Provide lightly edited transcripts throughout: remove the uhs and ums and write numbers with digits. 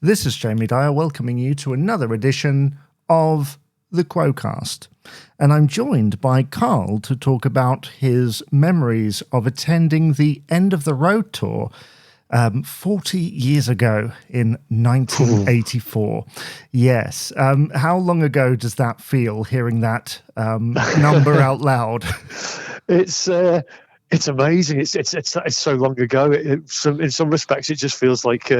This is Jamie Dyer welcoming you to another edition of the Quo-Cast. And I'm joined by Karl to talk about his memories of attending the End of the Road tour 40 years ago in 1984. Yes. How long ago does that feel, hearing that number out loud? It's amazing. It's so long ago. In some respects, it just feels like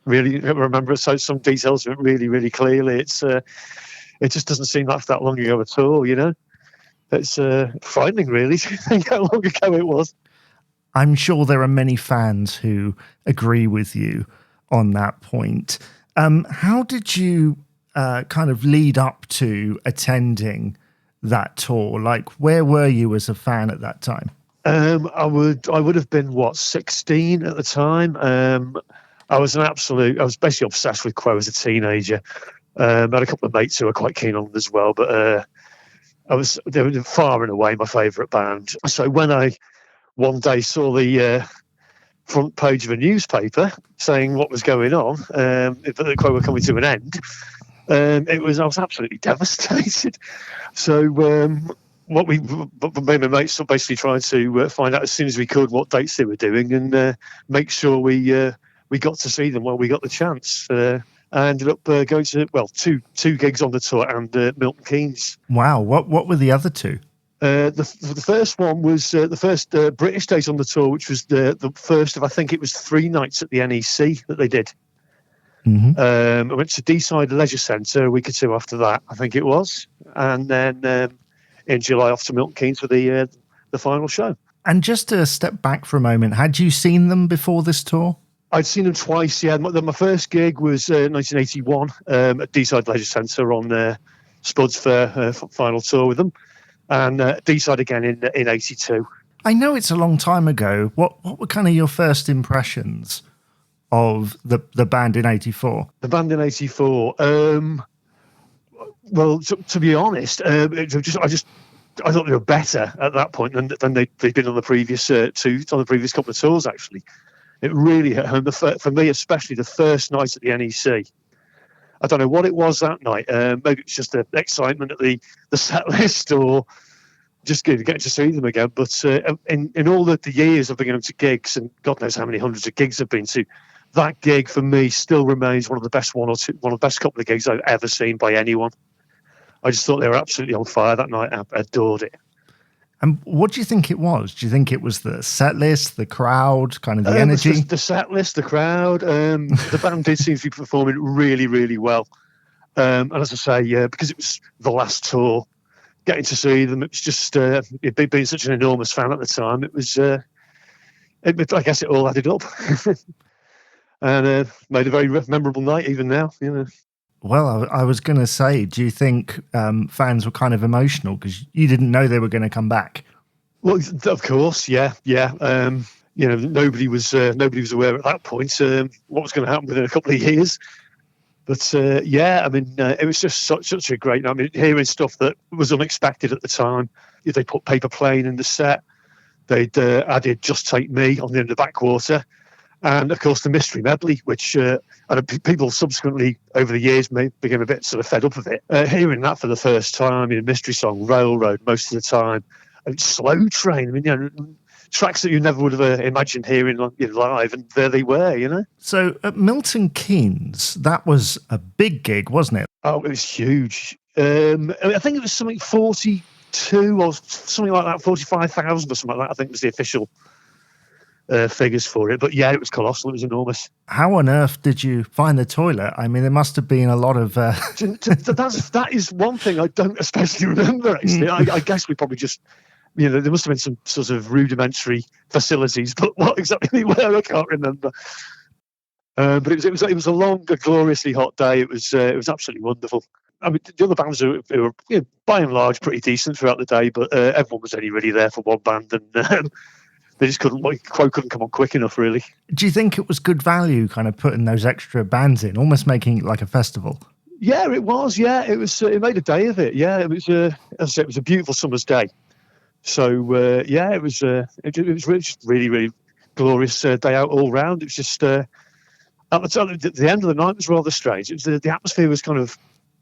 really I remember some details of it really, really clearly. It just doesn't seem that long ago at all. It's frightening, really, to think how long ago it was. I'm sure there are many fans who agree with you on that point. How did you kind of lead up to attending that tour? Like, where were you as a fan at that time? I would have been 16 at the time. I was basically obsessed with Quo as a teenager. I had a couple of mates who were quite keen on them as well, but they were far and away my favourite band. So when I one day saw the front page of a newspaper saying what was going on, that Quo were coming to an end, I was absolutely devastated. So me and my mates basically tried to find out as soon as we could what dates they were doing and make sure we got to see them while we got the chance. I ended up going to two gigs on the tour and Milton Keynes. Wow, what were the other two? The first one was the first British date on the tour, which was the first of, I think it was 3 nights at the NEC that they did. Mm-hmm. I went to Deeside Leisure Centre a week or two after that, I think it was, and then in July off to Milton Keynes for the final show. And just to step back for a moment, had you seen them before this tour? I'd seen them twice, yeah. My first gig was 1981 at Deeside Leisure Centre on Spud's Fair final tour with them, and Deeside again in 82. I know it's a long time ago. What were kind of your first impressions of the band in 84? The band in 84. Well, to be honest, I thought they were better at that point than they'd been on the previous previous couple of tours. Actually, it really hit home for me, especially the first night at the NEC. I don't know what it was that night. Maybe it's just the excitement at the set list, or just getting to see them again. But in all the years I've been going to gigs, and God knows how many hundreds of gigs I've been to, that gig for me still remains one of the best couple of gigs I've ever seen by anyone. I just thought they were absolutely on fire that night. I adored it. And what do you think it was? Do you think it was the set list, the crowd, kind of the energy? The set list, the crowd. The band did seem to be performing really, really well. And as I say, because it was the last tour, getting to see them, it was just, being such an enormous fan at the time, it was, I guess it all added up. And made a very memorable night even now, Well, I was going to say, do you think fans were kind of emotional because you didn't know they were going to come back? Well, of course, yeah. Nobody was aware at that point what was going to happen within a couple of years. But it was just such a great night. I mean, hearing stuff that was unexpected at the time. They put Paper Plane in the set. They'd added Just Take Me on the Backwater. And, of course, the Mystery Medley, which people subsequently, over the years, became a bit sort of fed up of it. Hearing that for the first time, Mystery song, Railroad, most of the time. And Slow Train, tracks that you never would have imagined hearing live, and there they were, So at Milton Keynes, that was a big gig, wasn't it? Oh, it was huge. I think it was something 42 or something like that, 45,000 or something like that, I think was the official figures for it. But yeah, it was colossal. It was enormous. How on earth did you find the toilet? I mean, there must have been a lot of... That is one thing I don't especially remember, actually. I guess we probably just... there must have been some sort of rudimentary facilities, but what exactly they were, I can't remember. But it was a long, gloriously hot day. It was absolutely wonderful. I mean, the other bands were by and large pretty decent throughout the day, but everyone was only really there for one band, and they just Quo couldn't come on quick enough, really. Do you think it was good value, kind of putting those extra bands in, almost making it like a festival? Yeah, it was. Yeah, it was. It made a day of it. Yeah, it was. As I said, it was a beautiful summer's day. So it was. It was really, really glorious day out all round. It was just. At the end of the night was rather strange. It was the atmosphere was kind of,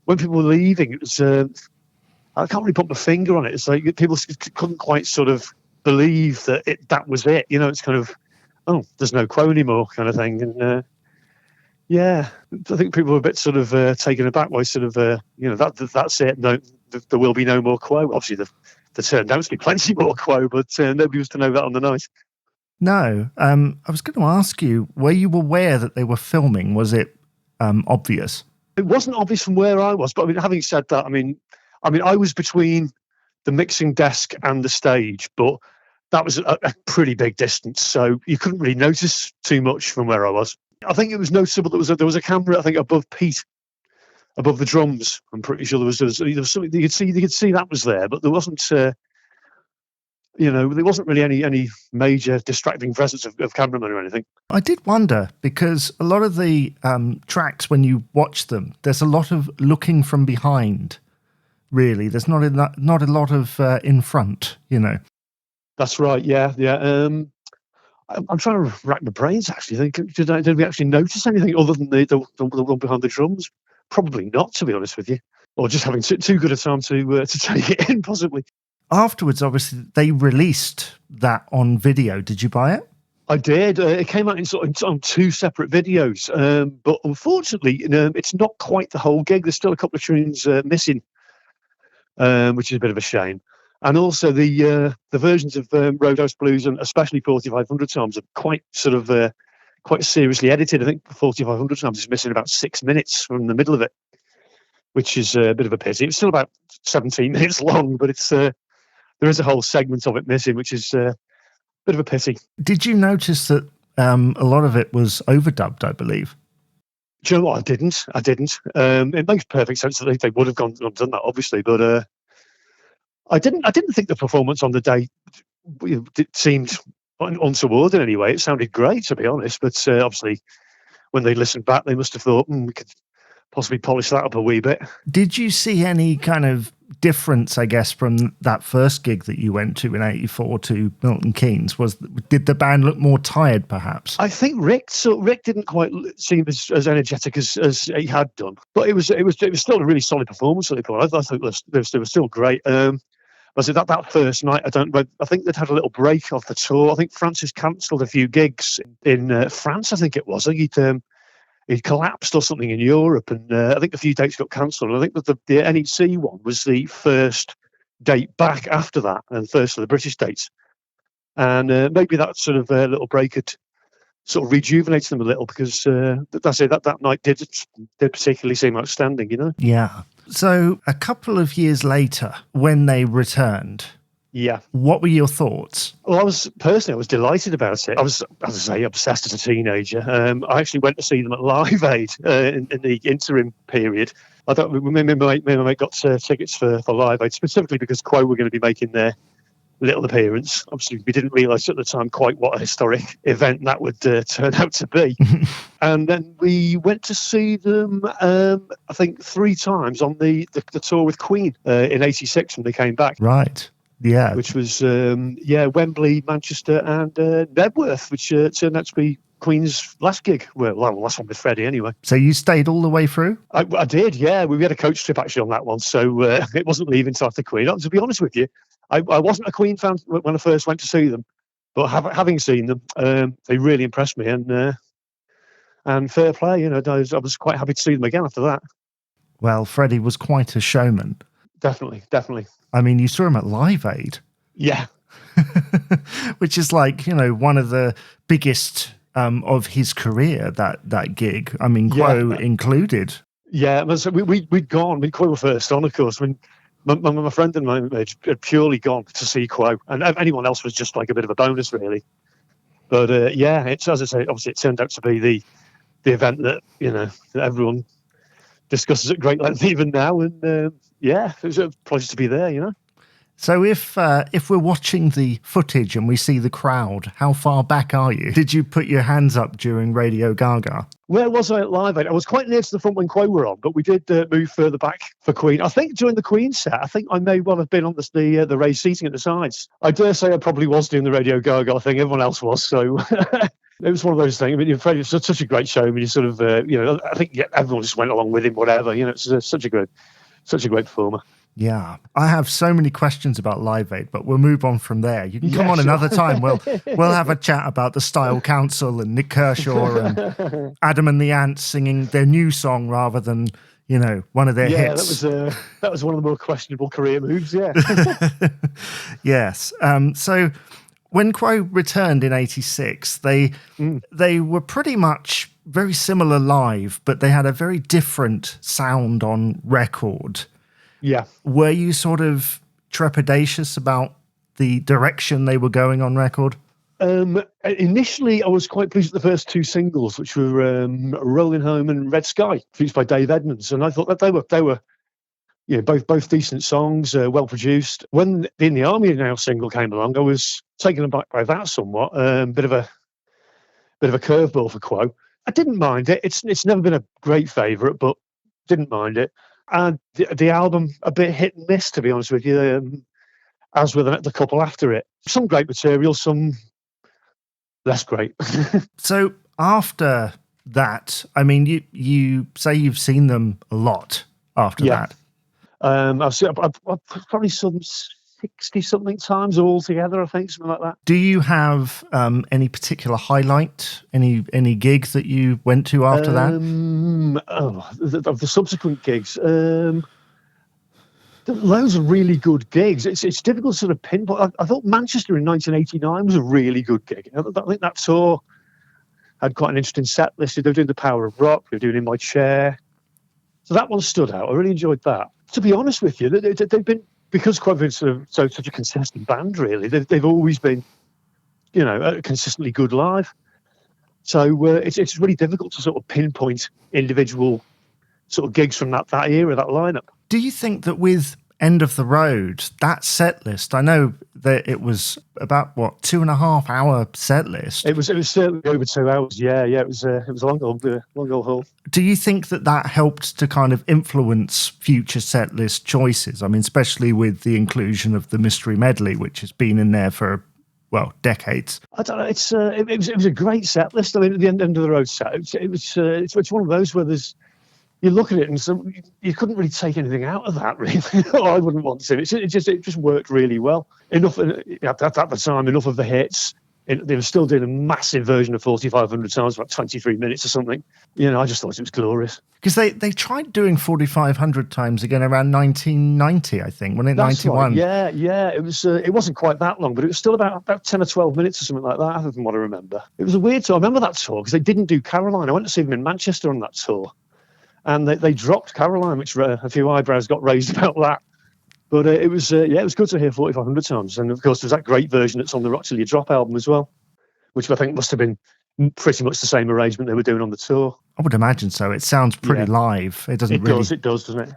when people were leaving, it was, I can't really put my finger on it. It's like people couldn't quite sort of believe that that was it. You know, it's kind of, oh, there's no Quo anymore kind of thing. And yeah, I think people were a bit sort of taken aback by sort of, that's it. No, there will be no more Quo. Obviously, there turned out to be plenty more Quo, but nobody was to know that on the night. No, I was going to ask you, were you aware that they were filming? Was it obvious? It wasn't obvious from where I was, but I mean, having said that, I mean, I was between the mixing desk and the stage, but that was a pretty big distance, so you couldn't really notice too much from where I was. I think it was noticeable that there was a camera, I think, above Pete, above the drums. I'm pretty sure there was something you could see that was there, but there wasn't. There wasn't really any major distracting presence of cameramen or anything. I did wonder, because a lot of the tracks, when you watch them, there's a lot of looking from behind, really. There's not a lot of in front, you know. That's right, yeah. I'm trying to rack my brains, actually. Did we actually notice anything other than the one behind the drums? Probably not, to be honest with you. Or just having too good a time to take it in, possibly. Afterwards, obviously, they released that on video. Did you buy it? I did. It came out on two separate videos, but unfortunately, it's not quite the whole gig. There's still a couple of tunes missing, which is a bit of a shame. And also, the versions of Roadhouse Blues and especially 4500 Times are quite sort of quite seriously edited. I think 4500 Times is missing about 6 minutes from the middle of it, which is a bit of a pity. It's still about 17 minutes long, but it's there is a whole segment of it missing, which is a bit of a pity. Did you notice that a lot of it was overdubbed, I believe? Do you know what? I didn't. It makes perfect sense that they would have done that, obviously, but I didn't think the performance on the day seemed untoward in any way. It sounded great, to be honest, but obviously when they listened back, they must have thought, we could possibly polish that up a wee bit. Did you see any kind of difference, I guess, from that first gig that you went to in '84 to Milton Keynes? Did the band look more tired, perhaps? I think Rick didn't quite seem as energetic as he had done, but it was still a really solid performance that they put on. I think they were still great. Was it that first night? I think they'd had a little break off the tour. I think Francis cancelled a few gigs in France. I think it was. I think he'd collapsed or something in Europe, and I think a few dates got cancelled. I think that the NEC one was the first date back after that, and first of the British dates. And maybe that sort of little break had sort of rejuvenated them a little, because that night did particularly seem outstanding, you know? Yeah. So a couple of years later, when they returned, yeah, what were your thoughts? Well, I was delighted about it. I was, as I say, obsessed as a teenager. I actually went to see them at Live Aid in the interim period. I thought me and my mate got tickets for Live Aid, specifically because Quo were going to be making their little appearance. Obviously, we didn't realise at the time quite what a historic event that would turn out to be. And then we went to see them, I think, 3 times on the tour with Queen in '86 when they came back. Right. Yeah. Which was, Wembley, Manchester, and Nebworth, which turned out to be Queen's last gig. Well, last one with Freddie, anyway. So you stayed all the way through? I did, yeah. We had a coach trip, actually, on that one, so it wasn't leaving till after Queen. To be honest with you, I wasn't a Queen fan when I first went to see them, but having seen them, they really impressed me, and fair play, you know, I was quite happy to see them again after that. Well, Freddie was quite a showman. Definitely. I mean, you saw him at Live Aid. Yeah. Which is like, you know, one of the biggest of his career, that gig. I mean, Quo included. Yeah, so we'd gone. Quo were first on, of course. I mean, my friend and I had purely gone to see Quo, and anyone else was just like a bit of a bonus, really. But it's, as I say, obviously it turned out to be the event that, you know, that everyone discusses at great length even now, and it was a pleasure to be there, you know. So if we're watching the footage and we see the crowd, how far back are you? Did you put your hands up during Radio Gaga? Where was I at Live Aid? I was quite near to the front when Quo were on, but we did move further back for Queen. I think during the Queen set, I think I may well have been on the raised seating at the sides. I dare say I probably was doing the Radio Gaga thing. Everyone else was, so It was one of those things. I mean, it's such a great show. I mean, you sort of, I think everyone just went along with him, whatever. It's such a great performer. Yeah, I have so many questions about Live Aid, but we'll move on from there. You can come on another time. We'll have a chat about the Style Council and Nick Kershaw and Adam and the Ants singing their new song rather than one of their hits. That was one of the more questionable career moves. Yeah. Yes. So when Quo returned in '86, they were pretty much very similar live, but they had a very different sound on record. Yeah. Were you sort of trepidatious about the direction they were going on record? Initially, I was quite pleased with the first two singles, which were Rolling Home and Red Sky, produced by Dave Edmonds. And I thought that they were both decent songs, well produced. When the In the Army Now single came along, I was taken aback by that somewhat. Bit of a curveball for Quo. I didn't mind it. It's never been a great favourite, but didn't mind it. And the album, a bit hit and miss, to be honest with you, as with the couple after it. Some great material, some less great. So after that, I mean, you say you've seen them a lot after that. I've probably some 60-something times altogether, I think, something like that. Do you have any particular highlight, any gig that you went to after that? Of the subsequent gigs, loads of really good gigs. It's difficult to sort of pinpoint. I thought Manchester in 1989 was a really good gig. I think that tour had quite an interesting set list. They were doing The Power of Rock, they were doing In My Chair. So that one stood out. I really enjoyed that. To be honest with you, they've been, because Quo have been such a consistent band, really, they've always been, consistently good live. So it's really difficult to sort of pinpoint individual sort of gigs from that era, that lineup. Do you think that with End of the Road, that set list, I know that it was about 2.5 hour set list. It was certainly over 2 hours. Yeah. It was a long old haul. Do you think that helped to kind of influence future set list choices? I mean, especially with the inclusion of the Mystery Medley, which has been in there for decades. I don't know. It was a great set list. I mean, at the End of the Road set, it's one of those where you look at it and so you couldn't really take anything out of that, really. I wouldn't want to. It just worked really well. Enough at the time, enough of the hits. They were still doing a massive version of 4,500 times, about 23 minutes or something. I just thought it was glorious. Because they tried doing 4,500 times again around 1990, I think, when it 91. Right. Yeah. It wasn't quite that long, but it was still about 10 or 12 minutes or something like that, from what I remember. It was a weird tour. I remember that tour because they didn't do Caroline. I went to see them in Manchester on that tour. And they dropped Caroline, which a few eyebrows got raised about that. But it was good to hear 4,500 times. And of course, there's that great version that's on the Rock Till You Drop album as well, which I think must have been pretty much the same arrangement they were doing on the tour. I would imagine so. It sounds pretty live. It does, doesn't it?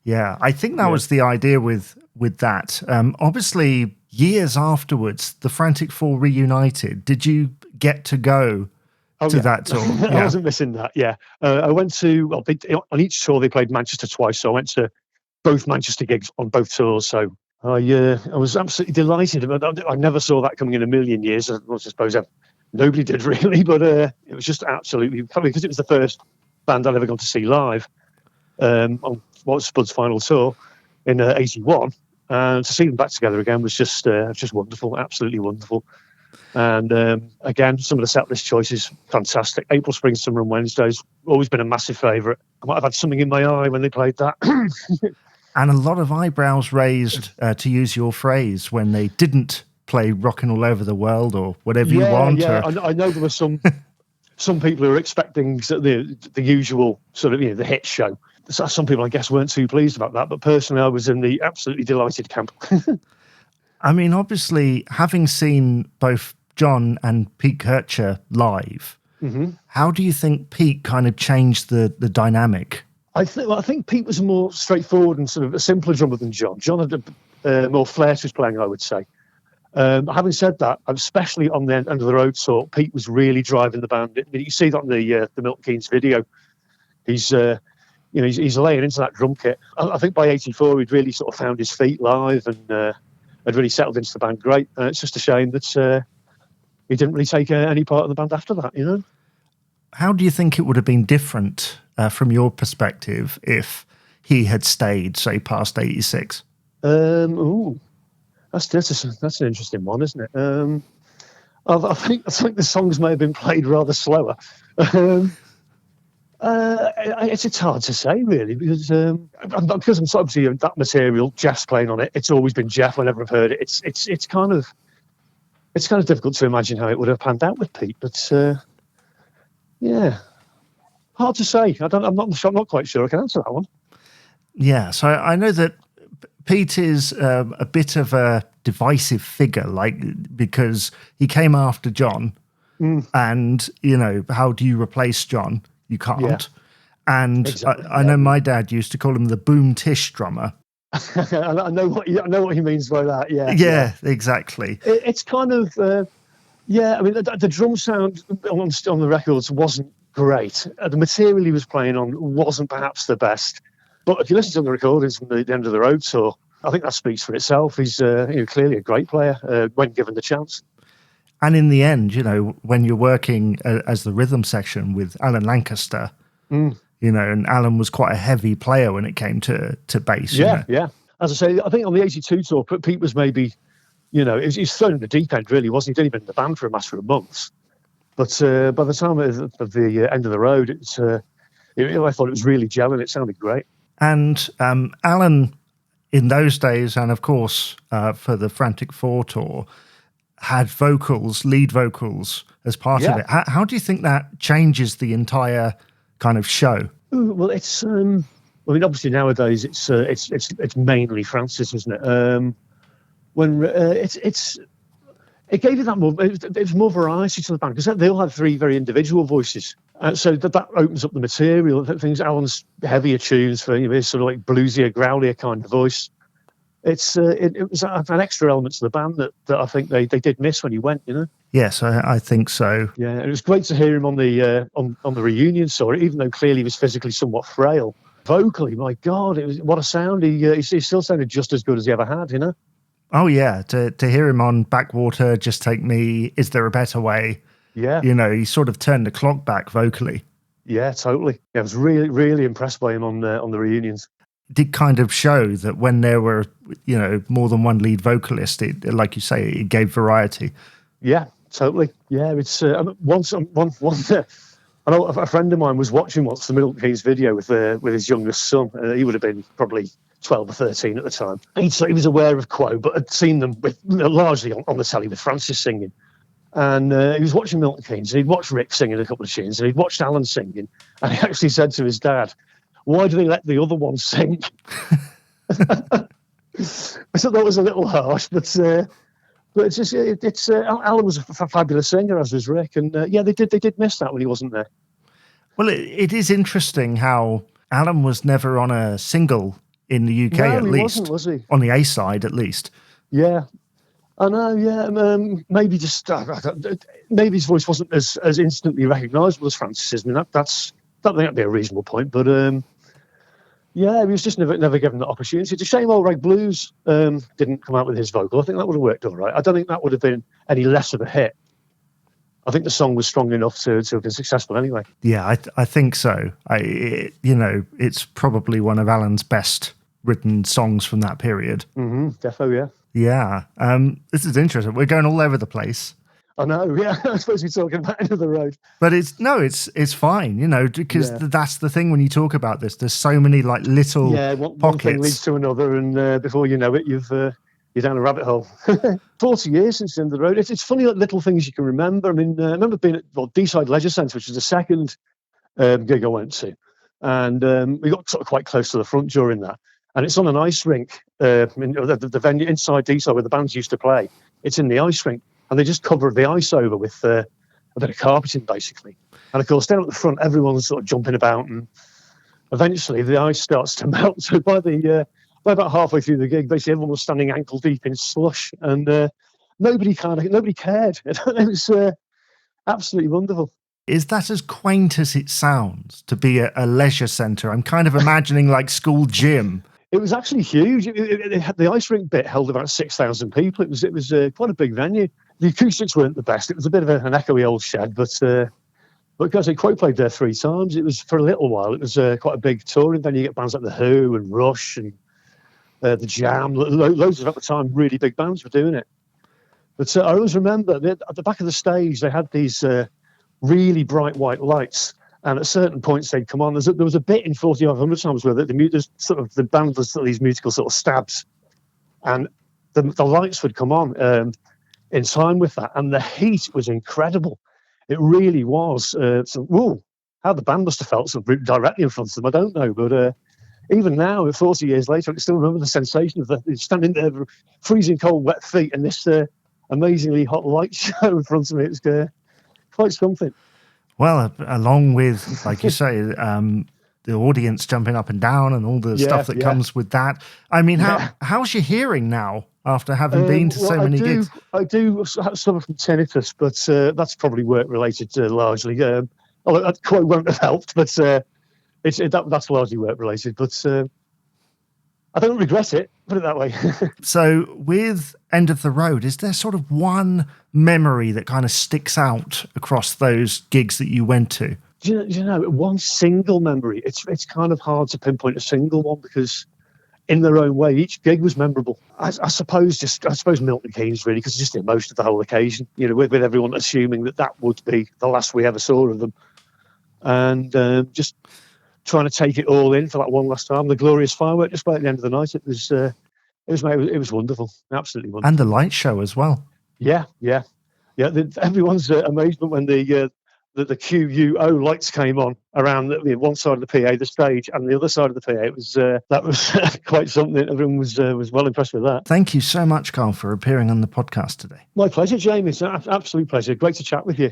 Yeah, I think that was the idea with that. Obviously, years afterwards, the Frantic Fall reunited. Did you get to go to that tour? I wasn't missing that. Yeah, I went to on each tour they played Manchester twice, so I went to both Manchester gigs on both tours. So I was absolutely delighted. I never saw that coming in a million years. I suppose nobody did really, but it was just absolutely probably because it was the first band I'd ever gone to see live on what was Spud's final tour in '81, and to see them back together again was just wonderful, absolutely wonderful. And again, some of the set list choices, fantastic. April, Spring, Summer and Wednesdays, always been a massive favourite. I might have had something in my eye when they played that. And a lot of eyebrows raised, to use your phrase, when they didn't play Rockin' All Over the World or whatever you want. Yeah, I know there were some people who were expecting the usual sort of, the hit show. Some people, I guess, weren't too pleased about that. But personally, I was in the absolutely delighted camp. I mean, obviously, having seen both John and Pete Kircher live, how do you think Pete kind of changed the dynamic? I think Pete was more straightforward and sort of a simpler drummer than John. John had more flair to his playing, I would say. Having said that, especially on the End of the Road tour, Pete was really driving the band. You see that on the Milton Keynes video. He's laying into that drum kit. I think by '84 he'd really sort of found his feet live and had really settled into the band great. It's just a shame that he didn't really take any part of the band after that, you know. How do you think it would have been different from your perspective if he had stayed, say, past 86? That's an interesting one, isn't it? I think the songs may have been played rather slower. It's hard to say, really, because I'm obviously that material. Jeff's playing on it. It's always been Jeff. Whenever I've heard it, it's kind of difficult to imagine how it would have panned out with Pete. But yeah, hard to say. I'm not quite sure I can answer that one. Yeah, so I know that Pete is a bit of a divisive figure, because he came after John, and how do you replace John? You can't. Yeah. And exactly. I know my dad used to call him the boom tish drummer. I know what he means by that. Yeah. Yeah, exactly. It's kind of I mean, the drum sound on the records wasn't great. The material he was playing on wasn't perhaps the best. But if you listen to the recordings from the End of the Road tour, I think that speaks for itself. He's clearly a great player when given the chance. And in the end, when you're working as the rhythm section with Alan Lancaster, and Alan was quite a heavy player when it came to bass. Yeah. As I say, I think on the 82 tour, Pete was maybe, he's thrown in the deep end, really, wasn't he? He'd only been in the band for a matter of months. But by the time of the End of the Road, I thought it was really gelling. It sounded great. And Alan, in those days, and of course for the Frantic Fall tour, had lead vocals as part of it. How do you think that changes the entire kind of show? Well, it's obviously nowadays it's mainly Francis, isn't it? It gave you that more. There's more variety to the band because they all have three very individual voices. So that opens up the material. Things Alan's heavier tunes for his sort of like bluesier, growlier kind of voice. It was an extra element to the band that I think they did miss when he went. Yes, I think so. Yeah, and it was great to hear him on the on the reunion tour, even though clearly he was physically somewhat frail. Vocally, my God, what a sound! He still sounded just as good as he ever had. Oh yeah, to hear him on Backwater, Just Take Me, Is There a Better Way? Yeah. He sort of turned the clock back vocally. Yeah, totally. Yeah, I was really, really impressed by him on the reunions. It did kind of show that when there were, more than one lead vocalist, it, like you say, it gave variety. Yeah, totally. Yeah, it's once I know a friend of mine was watching once the Milton Keynes video with his youngest son. He would have been probably 12 or 13 at the time. He was aware of Quo, but had seen them largely on the telly with Francis singing. And he was watching Milton Keynes, and he'd watched Rick singing a couple of tunes, and he'd watched Alan singing, and he actually said to his dad, "Why do they let the other one sing?" I thought that was a little harsh, but it's Alan was a fabulous singer, as was Rick, and they did miss that when he wasn't there. Well, it is interesting how Alan was never on a single in the UK, at least. Wasn't, was he? On the A side, at least. Yeah. I know, yeah. Maybe just maybe his voice wasn't as instantly recognisable as Francis's. I mean, that'd be a reasonable point. But he was just never given that opportunity. It's a shame Old Rag Blues didn't come out with his vocal. I think that would have worked all right. I don't think that would have been any less of a hit. I think the song was strong enough to have been successful anyway. Yeah, I think so. It's probably one of Alan's best written songs from that period. Mm-hmm, defo, yeah. Yeah, this is interesting. We're going all over the place. I know, yeah. I'm supposed to be talking about End of the Road. But it's fine, because that's the thing when you talk about this. There's so many little pockets. One thing leads to another, and before you know it, you're down a rabbit hole. 40 years since the End of the Road. It's funny, little things you can remember. I mean, I remember being at D-Side Leisure Centre, which was the second gig I went to, and we got sort of quite close to the front during that. And it's on an ice rink, the venue inside D-Side where the bands used to play. It's in the ice rink, and they just covered the ice over with a bit of carpeting, basically. And of course, down at the front, everyone's sort of jumping about, and eventually the ice starts to melt. So by about halfway through the gig, basically everyone was standing ankle deep in slush, and nobody cared. It was absolutely wonderful. Is that as quaint as it sounds to be a leisure centre? I'm kind of imagining school gym. It was actually huge. The ice rink bit held about 6,000 people. It was quite a big venue. The acoustics weren't the best. It was a bit of an echoey old shed, but because Quo played there 3 times, it was for a little while. It was quite a big touring venue. You get bands like The Who and Rush and The Jam. Loads of, at the time, really big bands were doing it. But I always remember that at the back of the stage, they had these really bright white lights. And at certain points, they'd come on. There was a bit in 4500 times where the band was sort of these musical sort of stabs. And the lights would come on in time with that. And the heat was incredible. It really was. How the band must have felt sort of directly in front of them, I don't know. But even now, 40 years later, I can still remember the sensation of standing there, freezing cold, wet feet, and this amazingly hot light show in front of me. It was quite something. Well, along with, like you say, the audience jumping up and down and all the stuff that comes with that. I mean, how's your hearing now after having been to so many gigs? I do suffer from tinnitus, but that's probably work-related largely. Although that quite won't have helped, but that's largely work-related. But I don't regret it, put it that way. So with End of the Road, is there sort of one memory that kind of sticks out across those gigs that you went to? Do you know, one single memory, it's kind of hard to pinpoint a single one because in their own way, each gig was memorable. I suppose Milton Keynes really, because just the emotion of the whole occasion, you know, with everyone assuming that would be the last we ever saw of them. And just trying to take it all in for that one last time. The glorious firework just by the end of the night. It was wonderful, absolutely wonderful. And the light show as well. Yeah. Everyone's amazement when the QUO lights came on around one side of the PA, the stage, and the other side of the PA. That was quite something. Everyone was well impressed with that. Thank you so much, Karl, for appearing on the podcast today. My pleasure, Jamie. It's an absolute pleasure. Great to chat with you.